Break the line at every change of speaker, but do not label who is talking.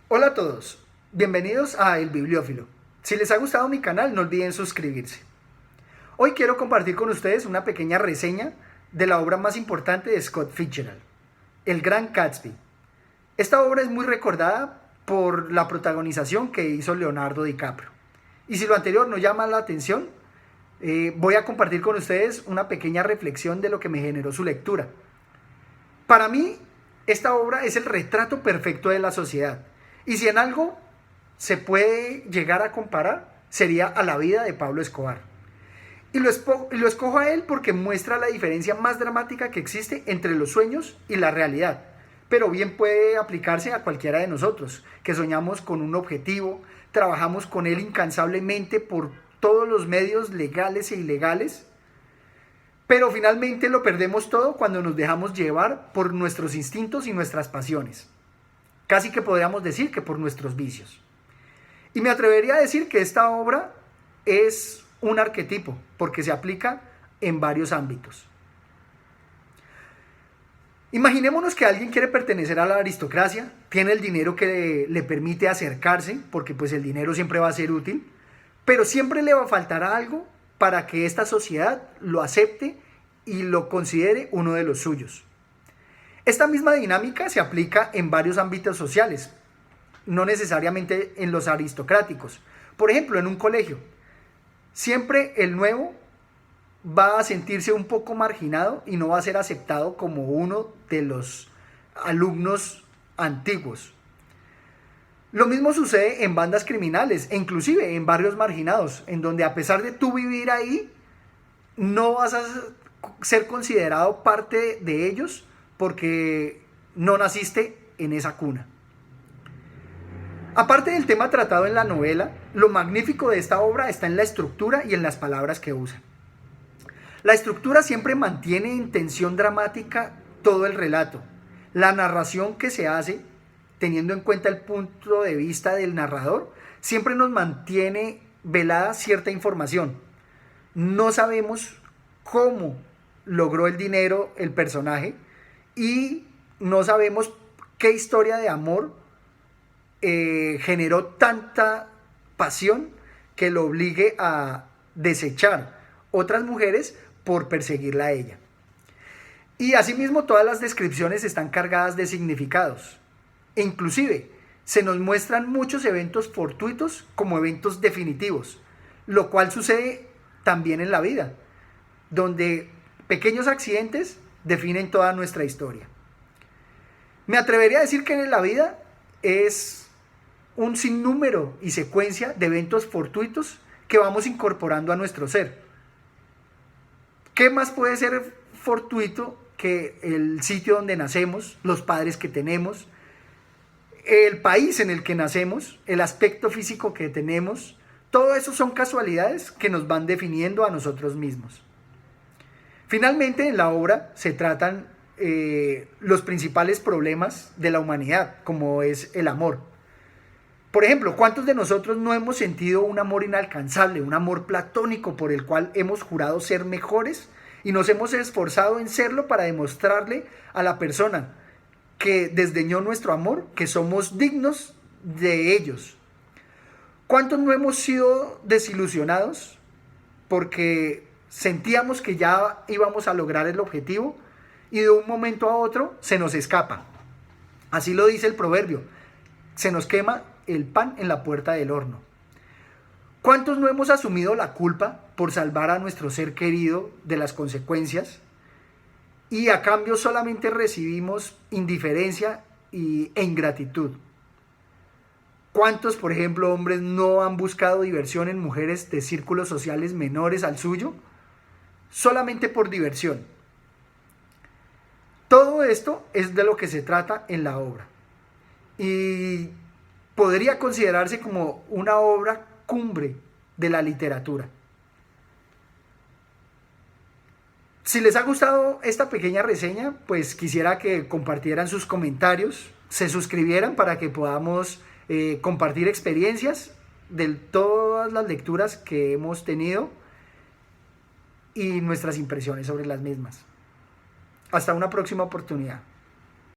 Hola a todos, bienvenidos a El Bibliófilo. Si les ha gustado mi canal, no olviden suscribirse. Hoy quiero compartir con ustedes una pequeña reseña de la obra más importante de Scott Fitzgerald, El Gran Gatsby. Esta obra es muy recordada por la protagonización que hizo Leonardo DiCaprio. Y si lo anterior no llama la atención, voy a compartir con ustedes una pequeña reflexión de lo que me generó su lectura. Para mí, esta obra es el retrato perfecto de la sociedad. Y si en algo se puede llegar a comparar, sería a la vida de Pablo Escobar. Y lo escojo a él porque muestra la diferencia más dramática que existe entre los sueños y la realidad. Pero bien puede aplicarse a cualquiera de nosotros, que soñamos con un objetivo, trabajamos con él incansablemente por todos los medios legales e ilegales, pero finalmente lo perdemos todo cuando nos dejamos llevar por nuestros instintos y nuestras pasiones. Casi que podríamos decir que por nuestros vicios. Y me atrevería a decir que esta obra es un arquetipo, porque se aplica en varios ámbitos. Imaginémonos que alguien quiere pertenecer a la aristocracia, tiene el dinero que le permite acercarse, porque pues el dinero siempre va a ser útil, pero siempre le va a faltar algo para que esta sociedad lo acepte y lo considere uno de los suyos. Esta misma dinámica se aplica en varios ámbitos sociales, no necesariamente en los aristocráticos. Por ejemplo, en un colegio, siempre el nuevo va a sentirse un poco marginado y no va a ser aceptado como uno de los alumnos antiguos. Lo mismo sucede en bandas criminales e inclusive en barrios marginados, en donde a pesar de tú vivir ahí, no vas a ser considerado parte de ellos porque no naciste en esa cuna. Aparte del tema tratado en la novela, lo magnífico de esta obra está en la estructura y en las palabras que usa. La estructura siempre mantiene en tensión dramática todo el relato. La narración que se hace, teniendo en cuenta el punto de vista del narrador, siempre nos mantiene velada cierta información. No sabemos cómo logró el dinero el personaje y no sabemos qué historia de amor generó tanta pasión que lo obligue a desechar otras mujeres por perseguirla a ella. Y asimismo todas las descripciones están cargadas de significados. E inclusive se nos muestran muchos eventos fortuitos como eventos definitivos, lo cual sucede también en la vida, donde pequeños accidentes definen toda nuestra historia. Me atrevería a decir que en la vida es un sinnúmero y secuencia de eventos fortuitos que vamos incorporando a nuestro ser. ¿Qué más puede ser fortuito que el sitio donde nacemos, los padres que tenemos, el país en el que nacemos, el aspecto físico que tenemos? Todo eso son casualidades que nos van definiendo a nosotros mismos. Finalmente, en la obra se tratan los principales problemas de la humanidad, como es el amor. Por ejemplo, ¿cuántos de nosotros no hemos sentido un amor inalcanzable, un amor platónico por el cual hemos jurado ser mejores y nos hemos esforzado en serlo para demostrarle a la persona que desdeñó nuestro amor que somos dignos de ellos? ¿Cuántos no hemos sido desilusionados porque sentíamos que ya íbamos a lograr el objetivo y de un momento a otro se nos escapa? Así lo dice el proverbio: se nos quema el pan en la puerta del horno. ¿Cuántos no hemos asumido la culpa por salvar a nuestro ser querido de las consecuencias y a cambio solamente recibimos indiferencia e ingratitud? ¿Cuántos, por ejemplo, hombres no han buscado diversión en mujeres de círculos sociales menores al suyo solamente por diversión? Todo esto es de lo que se trata en la obra y podría considerarse como una obra cumbre de la literatura. Si les ha gustado esta pequeña reseña, pues quisiera que compartieran sus comentarios, se suscribieran para que podamos compartir experiencias de todas las lecturas que hemos tenido y nuestras impresiones sobre las mismas. Hasta una próxima oportunidad.